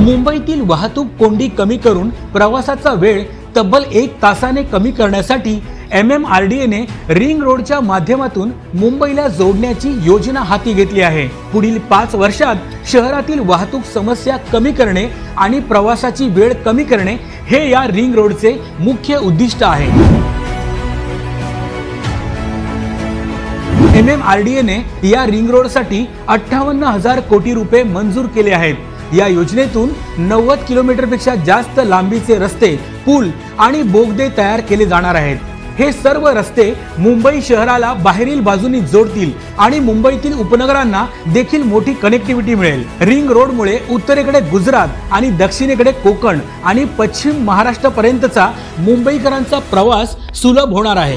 मुंबईतील वाहतूक कोंडी कमी करून प्रवासाचा वेळ तब्बल 1 तासाने कमी करण्यासाठी MMRDA ने रिंग रोडच्या माध्यमातून मुंबईला जोडण्याची योजना हाती घेतली आहे। पुढील 5 वर्षात शहरातील वाहतूक समस्या कमी करणे आणि प्रवासाची वेळ कमी करणे हे या रिंग रोडचे मुख्य उद्दिष्ट आहे। MMRDA ने या रिंग रोडसाठी 58,000 कोटी रुपये मंजूर केले आहेत। या योजनेतून 90 किलोमीटरपेक्षा जास्त लांबीचे रस्ते, पूल आणि बोगदे तयार केले जाणार आहेत। हे सर्व रस्ते मुंबई शहराला बाहेरील बाजूनी जोडतील आणि मुंबईतील उपनगरांना देखील मोठी कनेक्टिव्हिटी मिळेल। रिंग रोडमुळे उत्तरेकडे गुजरात आणि दक्षिणेकडे कोकण आणि पश्चिम महाराष्ट्रापर्यंतचा मुंबईकरांचा प्रवास सुलभ होणार आहे।